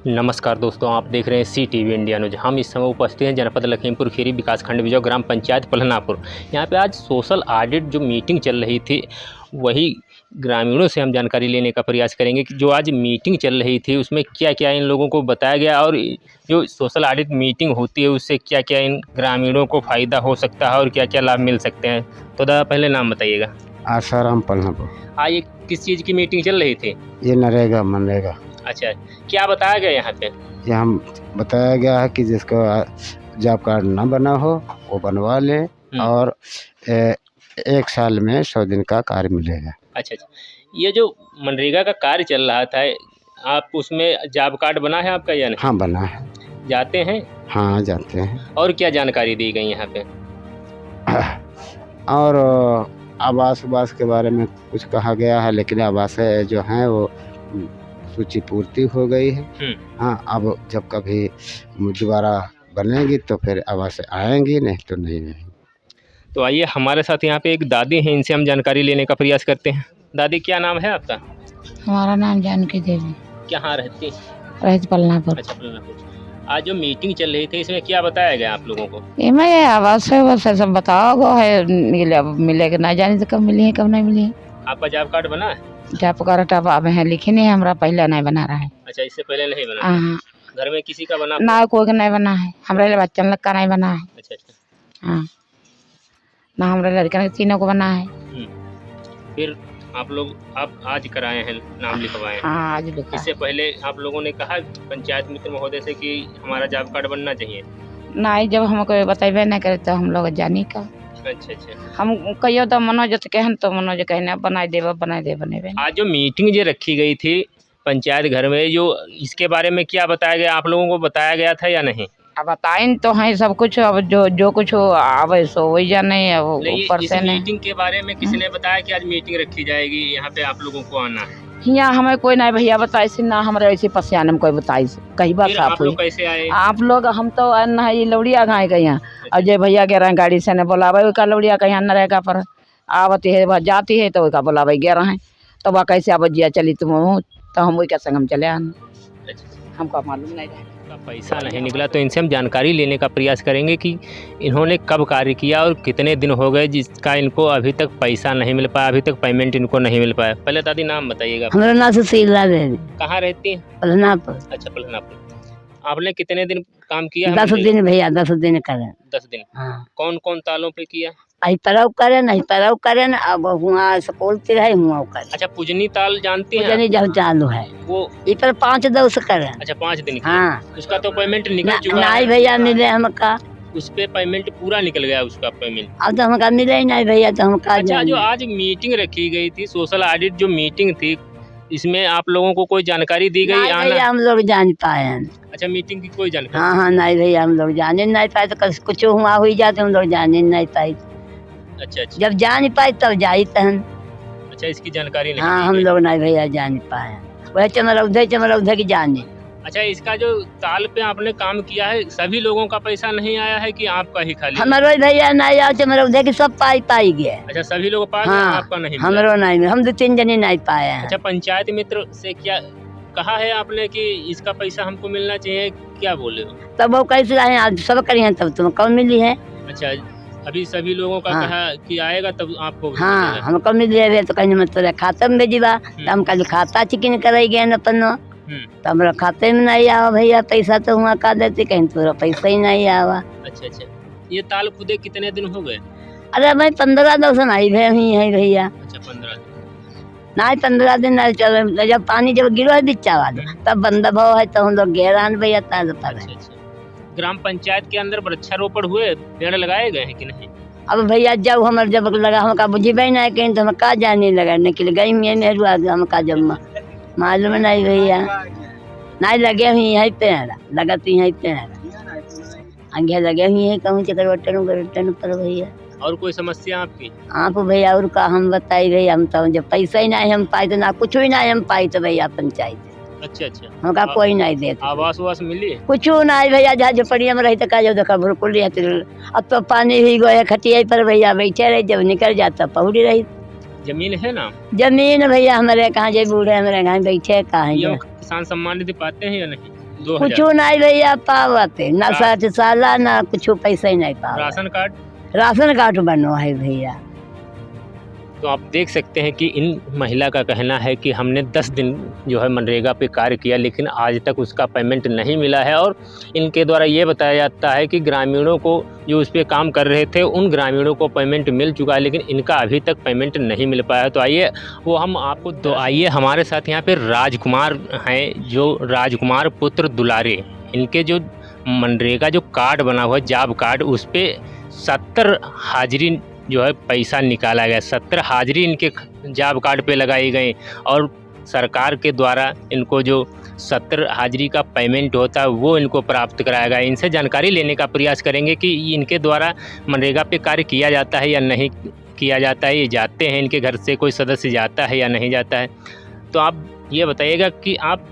नमस्कार दोस्तों, आप देख रहे हैं CTV इंडिया न्यूज। हम इस समय उपस्थित हैं जनपद लखीमपुर खीरी विकासखंड बिजौ ग्राम पंचायत पलहनापुर। यहाँ पे आज सोशल ऑडिट जो मीटिंग चल रही थी, वही ग्रामीणों से हम जानकारी लेने का प्रयास करेंगे कि जो आज मीटिंग चल रही थी उसमें क्या क्या इन लोगों को बताया गया और जो सोशल ऑडिट मीटिंग होती है उससे क्या क्या इन ग्रामीणों को फ़ायदा हो सकता है और क्या क्या लाभ मिल सकते हैं। तो दादा पहले नाम बताइएगा। आसाराम पलनापुर। आज ये किस चीज़ की मीटिंग चल रही थी? ये नरेगा मनरेगा। अच्छा, क्या बताया गया यहाँ पे? यहाँ बताया गया है कि जिसको जॉब कार्ड ना बना हो वो बनवा ले और 1 साल में 100 दिन का कार्य मिलेगा। अच्छा, ये जो मनरेगा का कार्य चल रहा था, आप उसमें जॉब कार्ड बना है आपका या नहीं? हाँ बना है। जाते हैं? हाँ जाते हैं। और क्या जानकारी दी गई यहाँ पे? और आवास के बारे में कुछ कहा गया है, लेकिन आवास जो है वो सूची पूर्ति हो गई है। हाँ, अब जब कभी दोबारा बनेगी तो फिर आवास आएंगी, नहीं तो नहीं। तो आइए हमारे साथ यहाँ पे एक दादी हैं, इनसे हम जानकारी लेने का प्रयास करते हैं। दादी, क्या नाम है आपका? हमारा नाम जानकी देवी। कहाँ रहती? रहती पलनापुर। अच्छा, पलनापुर। आज जो मीटिंग चल रही थी इसमें क्या बताया गया आप लोगों को? ये आवास है, बस सब बताओ गो है मिलेगा, ना जाने तो कब मिली है कब नहीं मिली है। आपका जॉब कार्ड बना है? जॉब कार्ड अब है लिखे नहीं, हमारा पहले नहीं बना रहा है। अच्छा, इससे पहले नहीं बना? हाँ। घर में किसी का बना? ना, कोई का नहीं बना है, हमारे बच्चन लोग का नहीं बना है। अच्छा। हाँ, ना हमारे लड़के तीनों को बना है। फिर आप लोग आज कराए हैं, नाम लिखवाए हैं? हाँ, आज लिखा। इससे पहले आप लोगों ने कहा पंचायत मित्र महोदय से कि हमारा जॉब कार्ड बनना चाहिए? नहीं, जब हमको बताइए नहीं करे तो हम लोग जानी का। अच्छा। हम कहियो तो मनोज तो कहन तो मनोज कहने बनाई दे बनेबे। आज जो मीटिंग जो रखी गई थी पंचायत घर में, जो इसके बारे में क्या बताया गया, आप लोगों को बताया गया था या नहीं? अब बताइन तो है सब कुछ, अब जो कुछ हो आवे सो वही जाने ऊपर से नहीं। मीटिंग के बारे में किसने बताया कि आज मीटिंग रखी जाएगी, यहाँ पे आप लोगों को आना है? यहाँ हमें कोई नहीं भैया बताई से, ना हमारे ऐसे पसियान में कोई बताई से। कई बार साफ हुई। कैसे आए आप लोग? हम तो ये लौड़िया गाय गए यहाँ, और जय भैया कह रहे हैं गाड़ी से न बोलावे का लौड़िया का यहाँ न रहेगा पर आवती है जाती है तो का बोलावे गया रहे तो वह कैसे अब जिया चली तुम, तो हम वही का संग हम चले आना। हमको मालूम नहीं रहा, पैसा नहीं निकला। तो इनसे हम जानकारी लेने का प्रयास करेंगे कि इन्होंने कब कार्य किया और कितने दिन हो गए जिसका इनको अभी तक पैसा नहीं मिल पाया, अभी तक पेमेंट इनको नहीं मिल पाया। पहले दादी नाम बताइएगा। हमारा नाम सुशीला देवी। कहाँ रहती हैं? पलनापुर। अच्छा, पलनापुर। आपने कितने दिन काम किया? 10 दिन भैया, 10 दिन करे। 10 दिन? हाँ। कौन कौन तालों पे किया? आई परव करे न, अब हुआ स्कूल से है हुआ करे। अच्छा, पूजनी ताल जानती हैं? पूजनी जब चालू है वो इस पर 5 दस करे। अच्छा, 5 दिन की। हाँ। उसका तो पेमेंट निकल चुका है? नहीं भैया मिले हमका, उस पे पेमेंट पूरा निकल गया उसका पेमेंट। अब तो हमका मिले ही नहीं भैया, तो हमका। अच्छा, जो आज मीटिंग रखी गई थी सोशल ऑडिट जो मीटिंग थी, इसमें आप लोगों को कोई जानकारी दी गई? नहीं भैया, हम लोग जान पाए हैं। अच्छा, मीटिंग की कोई जानकारी? हाँ, नहीं भैया, हम लोग जाने नहीं पाए, तो कुछ हुआ हुई जाते हम लोग जाने नहीं पाए। अच्छा। जब जान पाए तब जाई तहन। अच्छा, इसकी जानकारी नहीं? हाँ, हम लोग नहीं भैया जान पाए, वह चमरौधे की जाने। अच्छा, इसका जो ताल पे आपने काम किया है, सभी लोगों का पैसा नहीं आया है कि आपका ही खाली? हमारो भैया नहीं आया, चमरौधे की सब पाई गए। अच्छा, सभी लोग पाए? हाँ, आपका नहीं? हमरो नहीं, हम 2-3 जने नहीं पाए हैं। अच्छा, पंचायत मित्र से क्या कहा है आपने कि इसका पैसा हमको मिलना चाहिए, क्या बोले हो? तब वो कैसे आए, आज सब करिए तब तुम कौन मिली है? अच्छा, अभी सभी लोगों का कहा कि आएगा तब आपको? हाँ, हमको मिली है तो कहीं मत खाता में भेजवा, तो हम कल खाता चिकन कराई अपन, तो हमारा खाते में नहीं आवा भैया पैसा, तो हुआ का देते कहीं तो पैसा ही नहीं आवा। अच्छा, ये ताल खुदे कितने दिन हो गए? अरे भाई 15 दिन आई है भैया। अच्छा, 15 दिन? नहीं, 15 दिन नहीं चल, जब पानी जब गिरो है बिच्चा वाला तब बंदा भाव है, तो हम लोग गेरान भैया ताज पर। अच्छा, ग्राम पंचायत के अंदर वृक्षारोपण हुए, पेड़ लगाए गए हैं कि नहीं? अब भैया जब हमारे जब लगा हमका बुझे नहीं कहीं, तो हम का जाने लगाने के लिए गई मेहरू हमका जब मालूम नहीं भैया, नहीं लगे हुई है पेड़, लगती है पेड़ आगे लगे हुई है कहूँ चकरवटन पर भैया। और कोई समस्या आपकी? आप भैया और का हम बताई भैया, हम तो जब पैसा ही नहीं हम पाए तो ना कुछ ही नहीं हम पाई, तो भैया पंचायत। अच्छा, हमका कोई नहीं देता। आवास मिली? कुछ नहीं भैया, जहाँ झोपड़िया में रही तो का देखा भुरकुल, अब तो पानी भी गए खटिया पर भैया बैठे रही, जब निकल जाता पहुड़ी रही। जमीन है ना? जमीन भैया हमारे कहाँ जे बूढ़े हमारे कहाँ बैठे कहाँ? किसान सम्मान निधि पाते हैं या नहीं? कुछ नहीं भैया पावते ना साथ साला ना कुछ पैसा ही नहीं पावा। राशन कार्ड बनो है भैया। तो आप देख सकते हैं कि इन महिला का कहना है कि हमने 10 दिन जो है मनरेगा पे कार्य किया, लेकिन आज तक उसका पेमेंट नहीं मिला है। और इनके द्वारा ये बताया जाता है कि ग्रामीणों को जो उस पर काम कर रहे थे उन ग्रामीणों को पेमेंट मिल चुका है, लेकिन इनका अभी तक पेमेंट नहीं मिल पाया। तो आइए वो हम आपको आइए हमारे साथ यहाँ पे राजकुमार हैं, जो राजकुमार पुत्र दुलारे, इनके जो मनरेगा जो कार्ड बना हुआ है जॉब कार्ड, उस पर 70 हाजिरी जो है पैसा निकाला गया। 70 हाजिरी इनके जॉब कार्ड पे लगाई गई और सरकार के द्वारा इनको जो 70 हाजिरी का पेमेंट होता है वो इनको प्राप्त कराया गया। इनसे जानकारी लेने का प्रयास करेंगे कि इनके द्वारा मनरेगा पे कार्य किया जाता है या नहीं किया जाता है, ये जाते हैं इनके घर से कोई सदस्य जाता है या नहीं जाता है। तो आप ये बताइएगा कि आप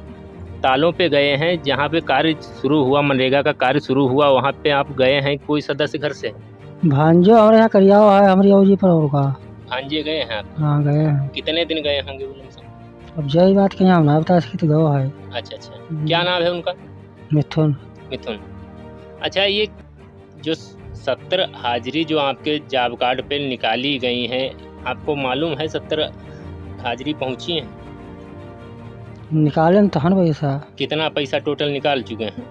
तालों पे गए हैं जहाँ पे कार्य शुरू हुआ, मनरेगा का कार्य शुरू हुआ, वहाँ पे आप गए हैं, कोई सदस्य घर से? भांजो हमारे यहाँ करिया है हमारी औजी पर और का। भांजे गए हैं आप? हाँ गए हैं। कितने दिन गए होंगे वो? अब जय बात के हम ना बता सके तो गए है। अच्छा, क्या नाम है उनका? मिथुन। अच्छा, ये जो 70 हाजिरी जो आपके जॉब कार्ड पे निकाली गई हैं, आपको मालूम है 70 हाजिरी पहुंची हैं? निकाले तो हन पैसा। कितना पैसा टोटल निकाल चुके हैं?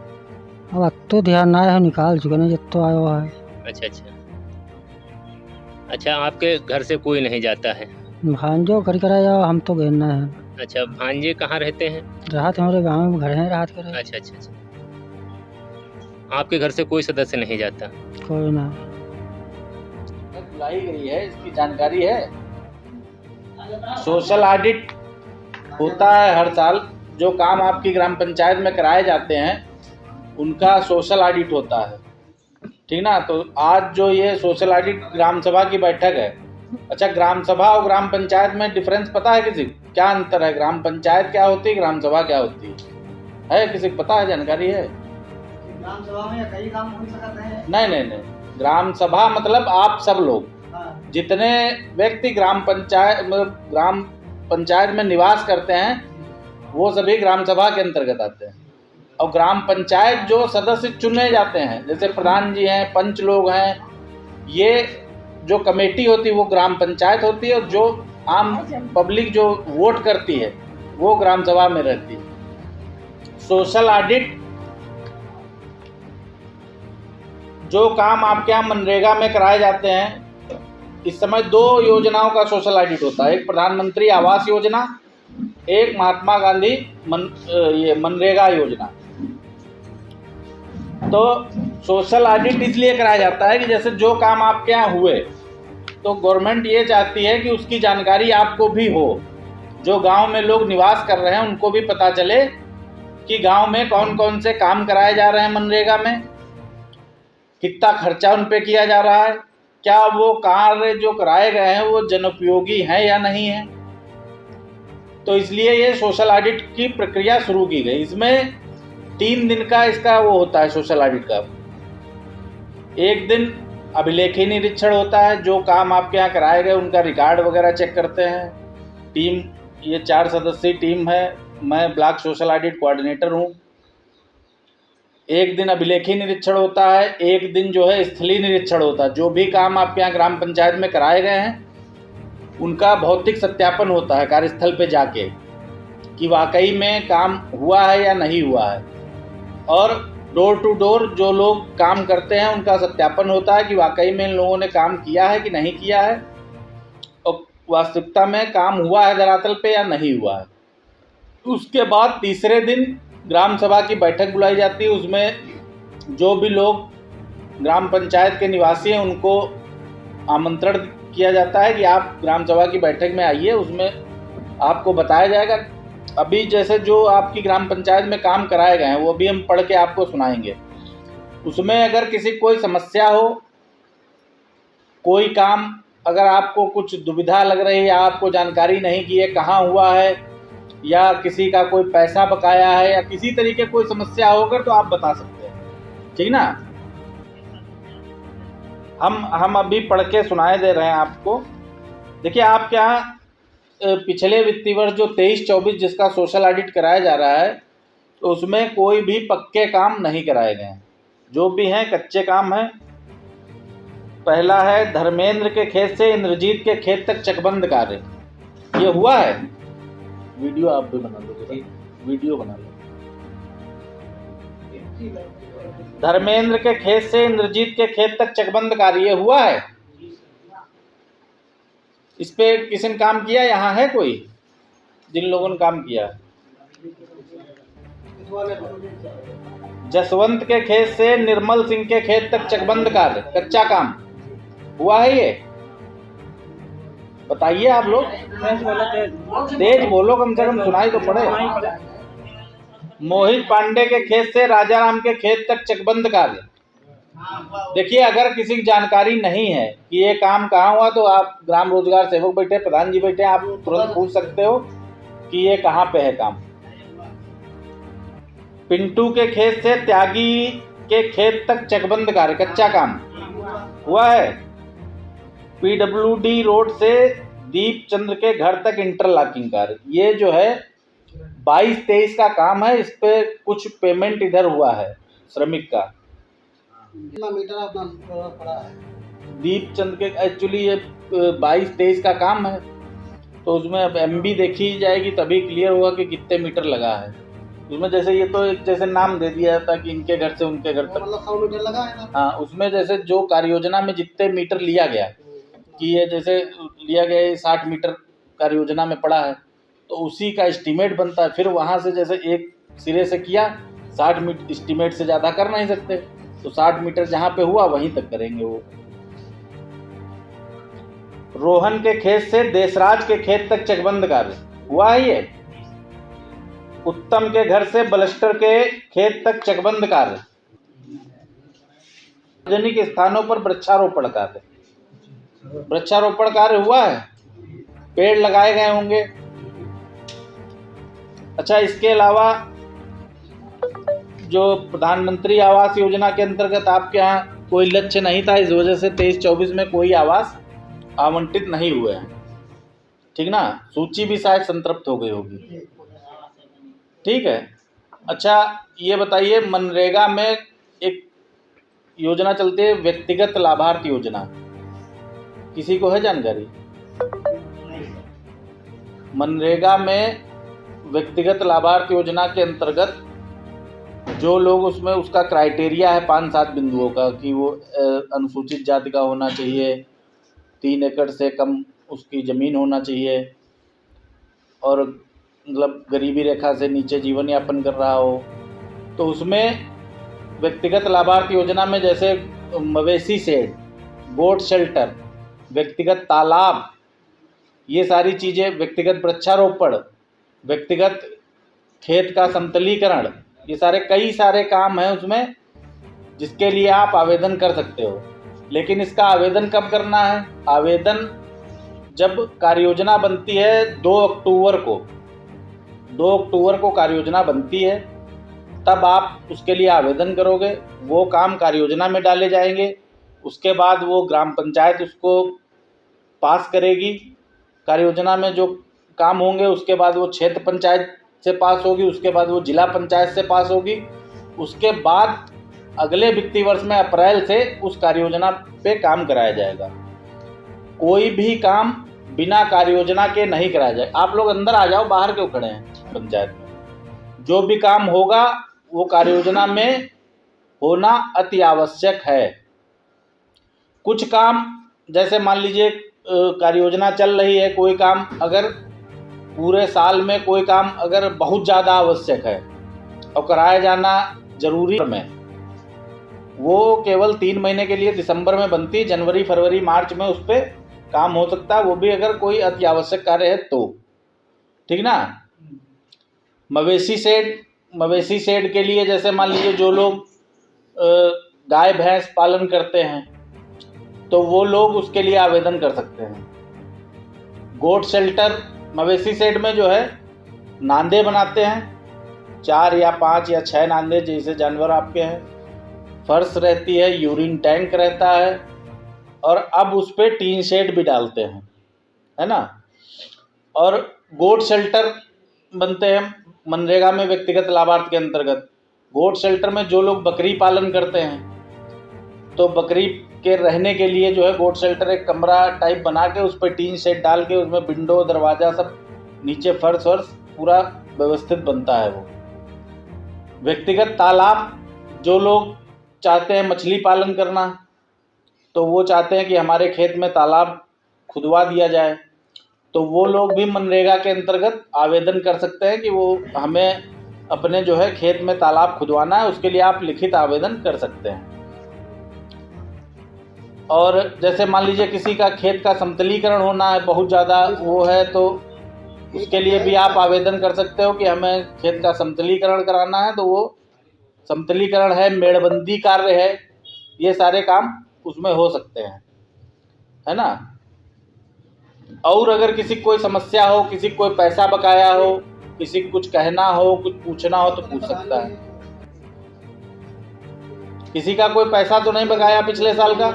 अब तो ध्यान ना है, निकाल चुके नहीं जितना आयो है। अच्छा, आपके घर से कोई नहीं जाता है? भांजो घर करा जाओ, हम तो गए ना है। अच्छा, भांजे कहाँ रहते हैं? राहत हमारे गांव में घर है, राहत करे। अच्छा, आपके घर से कोई सदस्य नहीं जाता? कोई ना। बुलाई गई है, इसकी जानकारी है। सोशल ऑडिट होता है हर साल, जो काम आपकी ग्राम पंचायत में कराए जाते हैं उनका सोशल ऑडिट होता है, ठीक ना। तो आज जो ये सोशल ऑडिट ग्राम सभा की बैठक है, अच्छा ग्राम सभा और ग्राम पंचायत में डिफरेंस पता है किसी? क्या अंतर है? ग्राम पंचायत क्या होती है, ग्राम सभा क्या होती है किसी को पता है? जानकारी है? ग्राम सभा में कई काम हो सकते हैं। नहीं, ग्राम सभा मतलब आप सब लोग, जितने व्यक्ति ग्राम पंचायत में निवास करते हैं वो सभी ग्राम सभा के अंतर्गत आते हैं। और ग्राम पंचायत जो सदस्य चुने जाते हैं, जैसे प्रधान जी हैं, पंच लोग हैं, ये जो कमेटी होती है वो ग्राम पंचायत होती है, और जो आम पब्लिक जो वोट करती है वो ग्राम सभा में रहती है। सोशल ऑडिट जो काम आपके यहाँ मनरेगा में कराए जाते हैं, इस समय 2 योजनाओं का सोशल ऑडिट होता है। एक प्रधानमंत्री आवास योजना, एक महात्मा गांधी ये मनरेगा योजना। तो सोशल ऑडिट इसलिए कराया जाता है कि जैसे जो काम आपके यहाँ हुए तो गवर्नमेंट ये चाहती है कि उसकी जानकारी आपको भी हो, जो गांव में लोग निवास कर रहे हैं उनको भी पता चले कि गांव में कौन कौन से काम कराए जा रहे हैं मनरेगा में, कितना खर्चा उन पे किया जा रहा है, क्या वो कार्य जो कराए गए हैं वो जनोपयोगी हैं या नहीं है। तो इसलिए ये सोशल ऑडिट की प्रक्रिया शुरू की गई। इसमें 3 दिन का इसका वो होता है सोशल ऑडिट का। एक दिन अभिलेखी निरीक्षण होता है, जो काम आपके यहाँ कराए गए उनका रिकॉर्ड वगैरह चेक करते हैं। टीम, ये 4 सदस्यीय टीम है, मैं ब्लॉक सोशल ऑडिट कोऑर्डिनेटर हूँ। एक दिन अभिलेखी निरीक्षण होता है, एक दिन जो है स्थलीय निरीक्षण होता है। जो भी काम आपके यहाँ ग्राम पंचायत में कराए गए हैं उनका भौतिक सत्यापन होता है कार्यस्थल पे जाके, कि वाकई में काम हुआ है या नहीं हुआ है। और डोर टू डोर जो लोग काम करते हैं उनका सत्यापन होता है कि वाकई में इन लोगों ने काम किया है कि नहीं किया है, और वास्तविकता में काम हुआ है धरातल पे या नहीं हुआ है। उसके बाद तीसरे दिन ग्राम सभा की बैठक बुलाई जाती है। उसमें जो भी लोग ग्राम पंचायत के निवासी हैं उनको आमंत्रण किया जाता है कि आप ग्राम सभा की बैठक में आइए, उसमें आपको बताया जाएगा। अभी जैसे जो आपकी ग्राम पंचायत में काम कराए गए हैं वो भी हम पढ़ के आपको सुनाएंगे। उसमें अगर किसी कोई समस्या हो, कोई काम अगर आपको कुछ दुविधा लग रही है, आपको जानकारी नहीं कि ये कहाँ हुआ है, या किसी का कोई पैसा बकाया है, या किसी तरीके कोई समस्या होकर तो आप बता सकते हैं, ठीक ना। हम अभी पढ़ के सुनाए दे रहे हैं आपको। देखिए, आपके यहाँ पिछले वित्तीय वर्ष जो 23-24 जिसका सोशल ऑडिट कराया जा रहा है तो उसमें कोई भी पक्के काम नहीं कराए गए हैं, जो भी हैं कच्चे काम हैं। पहला है धर्मेंद्र के खेत से इंद्रजीत के खेत तक चकबंद कार्य, ये हुआ है। वीडियो आप भी बना लो, वीडियो बना लो। धर्मेंद्र के खेत से इंद्रजीत के खेत तक चकबंद कार्य, ये हुआ है। इस पे किसी ने काम किया? यहाँ है कोई जिन लोगों ने काम किया? जसवंत के खेत से निर्मल सिंह के खेत तक चकबंद कार्य, कच्चा काम हुआ है ये? बताइए आप लोग, तेज बोलो, कम से कम सुनाई तो पड़े। मोहित पांडे के खेत से राजाराम के खेत तक चकबंद कार्य। देखिए, अगर किसी की जानकारी नहीं है कि ये काम कहाँ हुआ, तो आप ग्राम रोजगार सेवक बैठे, प्रधान जी बैठे, आप तुरंत पूछ सकते हो कि ये कहाँ पे है काम। पिंटू के खेत से त्यागी के खेत तक चकबंद कार्य, कच्चा काम हुआ है। PWD रोड से दीप चंद्र के घर तक इंटरलॉकिंग कार्य, ये जो है 22-23 का काम है। इस पे कुछ पेमेंट इधर हुआ है श्रमिक का। मीटर अपना पड़ा है दीप चंद के एक्चुअली ये 22-23 का काम है, तो उसमें अब MB देखी जाएगी तभी क्लियर होगा कि कितने मीटर लगा है उसमें। जैसे ये तो एक जैसे नाम दे दिया था कि इनके घर से उनके घर तक, मतलब 100 मीटर लगा है ना। हाँ, उसमें जैसे जो कार्य योजना में जितने मीटर लिया गया कि ये जैसे लिया गया 60 मीटर कार्य योजना में पड़ा है, तो उसी का एस्टीमेट बनता है। फिर वहाँ से जैसे एक सिरे से किया 60 मीटर, एस्टीमेट से ज़्यादा कर नहीं सकते, तो 60 मीटर जहाँ पे हुआ वहीं तक करेंगे वो। रोहन के खेत से देशराज के खेत तक चकबंद कार्य हुआ है ये। उत्तम के घर से बलस्टर के खेत तक चकबंद कार्य। सार्वजनिक स्थानों पर वृक्षारोपण कार्य, वृक्षारोपण कार्य हुआ है, पेड़ लगाए गए होंगे। अच्छा, इसके अलावा जो प्रधानमंत्री आवास योजना के अंतर्गत आपके यहाँ कोई लक्ष्य नहीं था, इस वजह से 23-24 में कोई आवास आवंटित नहीं हुए हैं, ठीक ना। सूची भी शायद संतृप्त हो गई होगी, ठीक है। अच्छा, ये बताइए, मनरेगा में एक योजना चलती है व्यक्तिगत लाभार्थी योजना, किसी को है जानकारी? मनरेगा में व्यक्तिगत लाभार्थी योजना के अंतर्गत जो लोग उसमें, उसका क्राइटेरिया है 5-7 बिंदुओं का कि वो अनुसूचित जाति का होना चाहिए, 3 एकड़ से कम उसकी ज़मीन होना चाहिए, और मतलब गरीबी रेखा से नीचे जीवन यापन कर रहा हो। तो उसमें व्यक्तिगत लाभार्थी योजना में जैसे मवेशी शेड, गोट शेल्टर, व्यक्तिगत तालाब, ये सारी चीज़ें, व्यक्तिगत वृक्षारोपण, व्यक्तिगत खेत का समतलीकरण, ये सारे कई सारे काम हैं उसमें जिसके लिए आप आवेदन कर सकते हो। लेकिन इसका आवेदन कब करना है? आवेदन जब कार्य योजना बनती है 2 अक्टूबर को, 2 अक्टूबर को कार्य योजना बनती है, तब आप उसके लिए आवेदन करोगे। वो काम कार्य योजना में डाले जाएंगे, उसके बाद वो ग्राम पंचायत उसको पास करेगी। कार्य योजना में जो काम होंगे उसके बाद वो क्षेत्र पंचायत से पास होगी, उसके बाद वो जिला पंचायत से पास होगी, उसके बाद अगले वित्तीय वर्ष में अप्रैल से उस कार्य योजना पे काम कराया जाएगा। कोई भी काम बिना कार्य योजना के नहीं कराया जाए। आप लोग अंदर आ जाओ, बाहर क्यों खड़े हैं पंचायत में? जो भी काम होगा वो कार्य योजना में होना अति आवश्यक है। कुछ काम, जैसे मान लीजिए कार्य योजना चल रही है, कोई काम अगर पूरे साल में कोई काम अगर बहुत ज़्यादा आवश्यक है और कराया जाना जरूरी में, वो केवल 3 महीने के लिए दिसंबर में बनती है, जनवरी, फरवरी, मार्च में उस पर काम हो सकता है, वो भी अगर कोई अति आवश्यक कार्य है तो, ठीक ना। मवेशी शेड के लिए जैसे मान लीजिए जो लोग गाय भैंस पालन करते हैं तो वो लोग उसके लिए आवेदन कर सकते हैं। गोट शेल्टर, मवेशी शेड में जो है नांदे बनाते हैं, 4 या 5 या 6 नांदे जैसे जानवर आपके हैं, फर्श रहती है, यूरिन टैंक रहता है, और अब उस पर टीन शेड भी डालते हैं, है ना। और गोट शेल्टर बनते हैं मनरेगा में व्यक्तिगत लाभार्थ के अंतर्गत। गोट शेल्टर में जो लोग बकरी पालन करते हैं, तो बकरी के रहने के लिए जो है गोट शेल्टर एक कमरा टाइप बना के उस पर टीन शेड डाल के उसमें विंडो दरवाज़ा सब नीचे फर्श वर्श पूरा व्यवस्थित बनता है वो। व्यक्तिगत तालाब, जो लोग चाहते हैं मछली पालन करना, तो वो चाहते हैं कि हमारे खेत में तालाब खुदवा दिया जाए, तो वो लोग भी मनरेगा के अंतर्गत आवेदन कर सकते हैं कि वो हमें अपने जो है खेत में तालाब खुदवाना है, उसके लिए आप लिखित आवेदन कर सकते हैं। और जैसे मान लीजिए किसी का खेत का समतलीकरण होना है, बहुत ज़्यादा वो है, तो उसके लिए भी आप आवेदन कर सकते हो कि हमें खेत का समतलीकरण कराना है, तो वो समतलीकरण है, मेड़बंदी कार्य है, ये सारे काम उसमें हो सकते हैं, है ना। और अगर किसी कोई समस्या हो, किसी कोई पैसा बकाया हो, किसी को कुछ कहना हो, कुछ पूछना हो तो पूछ सकता है। किसी का कोई पैसा तो नहीं बकाया पिछले साल का?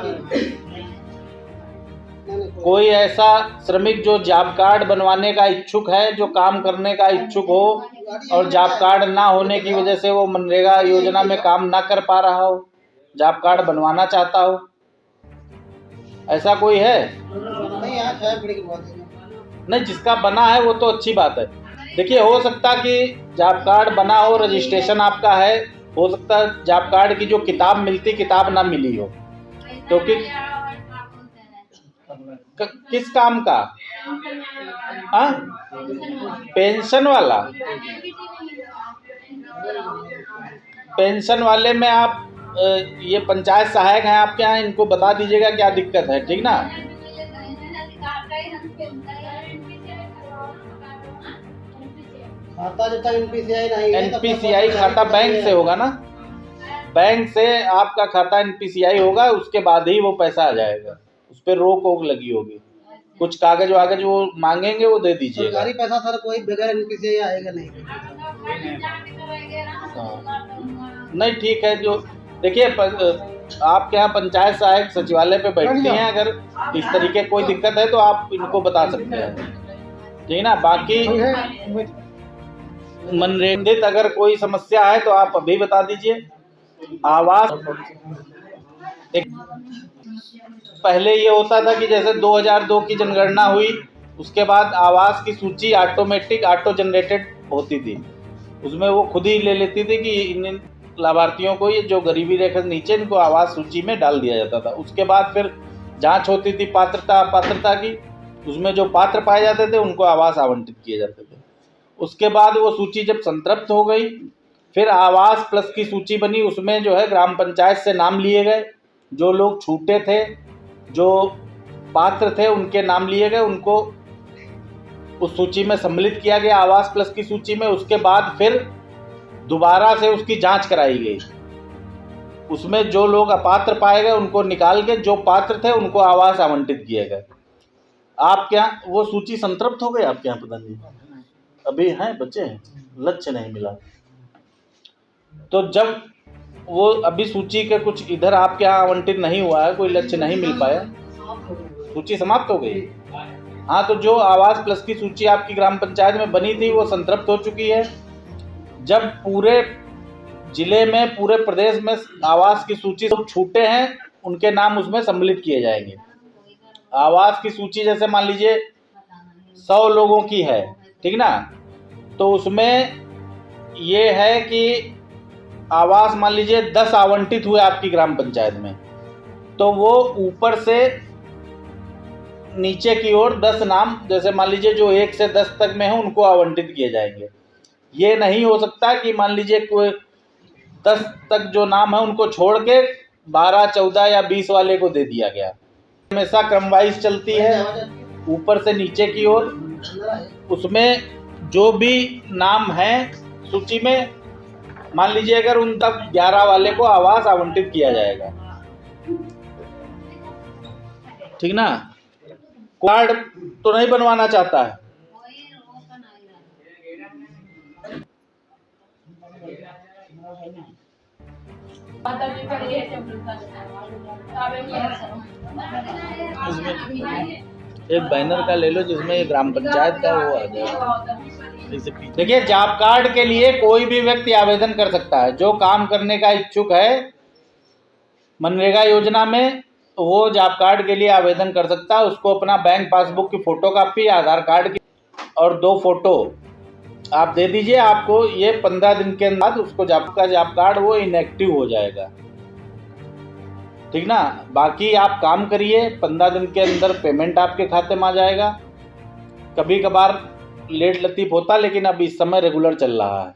कोई ऐसा श्रमिक जो जॉब कार्ड बनवाने का इच्छुक है, जो काम करने का इच्छुक हो और जॉब कार्ड ना होने की वजह से वो मनरेगा योजना में काम ना कर पा रहा हो, जॉब कार्ड बनवाना चाहता हो, ऐसा कोई है? नहीं, जिसका बना है वो तो अच्छी बात है। देखिए, हो सकता कि जॉब कार्ड बना हो, रजिस्ट्रेशन आपका है, हो सकता है जॉब कार्ड की जो किताब मिलती, किताब ना मिली हो, क्योंकि किस काम का? हाँ, पेंशन वाला। पेंशन वाले में आप ये पंचायत सहायक हैं आपके यहाँ, इनको बता दीजिएगा क्या दिक्कत है, ठीक ना। खाता जो था एनपीसीआई नहीं है, एनपीसीआई खाता बैंक से होगा ना, बैंक से आपका खाता एनपीसीआई होगा, उसके बाद ही वो पैसा आ जाएगा। उस पर रोक वोक लगी होगी, कुछ कागज वागज वो मांगेंगे, वो दे दीजिएगा। सरकारी पैसा सर कोई बगैर एनपीसीआई आएगा नहीं। नहीं, ठीक है। जो देखिए, आपके यहाँ पंचायत सहायक सचिवालय पे बैठती हैं, अगर इस तरीके कोई दिक्कत है तो आप इनको बता सकते हैं, ठीक ना। बाकी मनरेगा अगर कोई समस्या है तो आप अभी बता दीजिए। आवास पहले ये होता था कि जैसे 2002 की जनगणना हुई, उसके बाद आवास की सूची ऑटोमेटिक ऑटो जनरेटेड होती थी, उसमें वो खुद ही ले लेती थी कि इन लाभार्थियों को, ये जो गरीबी रेखा से नीचे, इनको आवास सूची में डाल दिया जाता था। उसके बाद फिर जांच होती थी पात्रता की, उसमें जो पात्र पाए जाते थे उनको आवास आवंटित किए जाते थे। उसके बाद वो सूची जब संतृप्त हो गई, फिर आवास प्लस की सूची बनी, उसमें जो है ग्राम पंचायत से नाम लिए गए, जो लोग छूटे थे, जो पात्र थे, उनके नाम लिए गए, उनको उस सूची में सम्मिलित किया गया आवास प्लस की सूची में। उसके बाद फिर दोबारा से उसकी जांच कराई गई, उसमें जो लोग अपात्र पाए गए उनको निकाल के जो पात्र थे उनको आवास आवंटित किए गए। आपके यहाँ वो सूची संतृप्त हो गई? आपके यहाँ पता नहीं, अभी हैं, बच्चे हैं, लक्ष्य नहीं मिला। तो जब वो अभी सूची के कुछ इधर आपके यहाँ आवंटित नहीं हुआ है, कोई लक्ष्य नहीं मिल पाया, सूची समाप्त हो गई। हाँ, तो जो आवास प्लस की सूची आपकी ग्राम पंचायत में बनी थी वो संतृप्त हो चुकी है। जब पूरे जिले में, पूरे प्रदेश में आवास की सूची सब छूटे हैं, उनके नाम उसमें सम्मिलित किए जाएंगे। आवास की सूची जैसे मान लीजिए 100 लोगों की है, ठीक ना, तो उसमें ये है कि आवास मान लीजिए 10 आवंटित हुए आपकी ग्राम पंचायत में, तो वो ऊपर से नीचे की ओर 10 नाम, जैसे मान लीजिए जो 1 से 10 तक में है, उनको आवंटित किए जाएंगे। ये नहीं हो सकता कि मान लीजिए कोई 10 तक जो नाम है उनको छोड़ के 12, 14 या 20 वाले को दे दिया गया। हमेशा क्रम वाइज चलती है, ऊपर से नीचे की ओर। उसमें जो भी नाम है सूची में, मान लीजिए अगर उन तक 11 वाले को आवास आवंटित किया जाएगा, ठीक ना। कार्ड तो नहीं बनवाना चाहता है, एक बैनर का ले लो जिसमें ये ग्राम पंचायत का वो आ जाए। देखिए, जॉब कार्ड के लिए कोई भी व्यक्ति आवेदन कर सकता है। जो काम करने का इच्छुक है मनरेगा योजना में, वो जॉब कार्ड के लिए आवेदन कर सकता है। उसको अपना बैंक पासबुक की फ़ोटोकॉपी, आधार कार्ड की और 2 फ़ोटो आप दे दीजिए। आपको ये 15 दिन के अंदर उसको जॉब कार्ड वो इनएक्टिव हो जाएगा, ठीक ना। बाकी आप काम करिए, 15 दिन के अंदर पेमेंट आपके खाते में आ जाएगा। कभी कभार लेट लतीफ़ होता, लेकिन अब इस समय रेगुलर चल रहा है।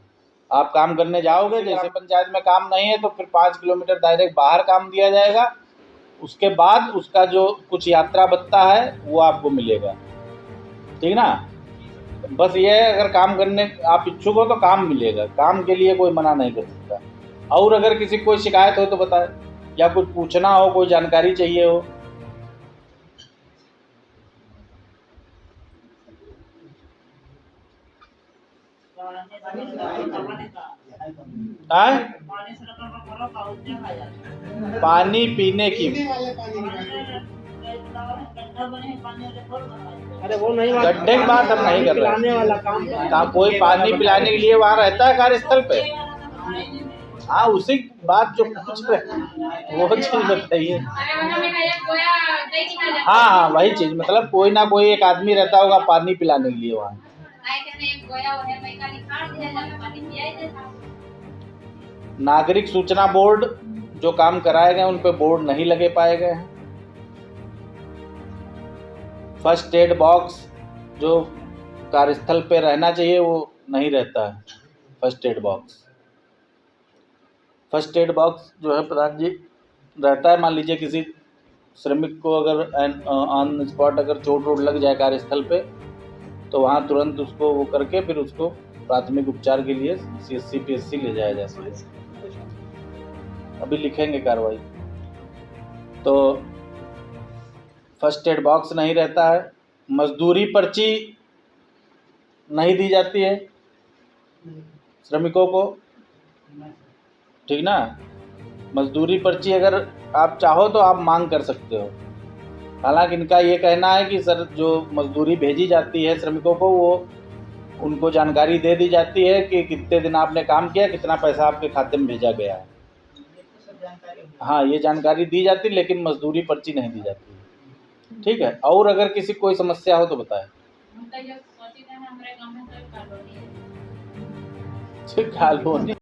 आप काम करने जाओगे, जैसे पंचायत में काम नहीं है तो फिर 5 किलोमीटर डायरेक्ट बाहर काम दिया जाएगा। उसके बाद उसका जो कुछ यात्रा भत्ता है वो आपको मिलेगा, ठीक ना। बस ये है, अगर काम करने आप इच्छुक हो तो काम मिलेगा, काम के लिए कोई मना नहीं कर सकता। और अगर किसी को कोई शिकायत हो तो बताए, या कुछ पूछना हो, कोई जानकारी चाहिए हो। पानी पीने की अरे वो नहीं, गड्ढे की बात हम नहीं कर रहे हैं। कोई पानी पिलाने के लिए वहाँ रहता है कार्यस्थल पे? हाँ, उसी बात जो पूछ रहे वो चीज बताइए। हाँ, वही चीज, मतलब कोई ना कोई एक आदमी रहता होगा पानी पिलाने के लिए वहाँ। नागरिक सूचना बोर्ड जो काम कराए गए उन पे बोर्ड नहीं लगे पाए गए हैं। फर्स्ट एड बॉक्स जो कार्यस्थल पे रहना चाहिए वो नहीं रहता है। फर्स्ट एड बॉक्स जो है प्रधान जी रहता है। मान लीजिए किसी श्रमिक को अगर ऑन स्पॉट अगर चोट वोट लग जाए कार्यस्थल पे, तो वहाँ तुरंत उसको वो करके फिर उसको प्राथमिक उपचार के लिए CSC PSC ले जाया जाता है। अभी लिखेंगे कार्रवाई। तो फर्स्ट एड बॉक्स नहीं रहता है। मजदूरी पर्ची नहीं दी जाती है श्रमिकों को, ठीक ना। मजदूरी पर्ची अगर आप चाहो तो आप मांग कर सकते हो। हालांकि इनका ये कहना है कि सर जो मजदूरी भेजी जाती है श्रमिकों को, वो उनको जानकारी दे दी जाती है कि कितने दिन आपने काम किया, कितना पैसा आपके खाते में भेजा गया है। हाँ, ये जानकारी दी जाती, लेकिन मजदूरी पर्ची नहीं दी जाती, ठीक है। और अगर किसी कोई समस्या हो तो बताएं। कॉलोनी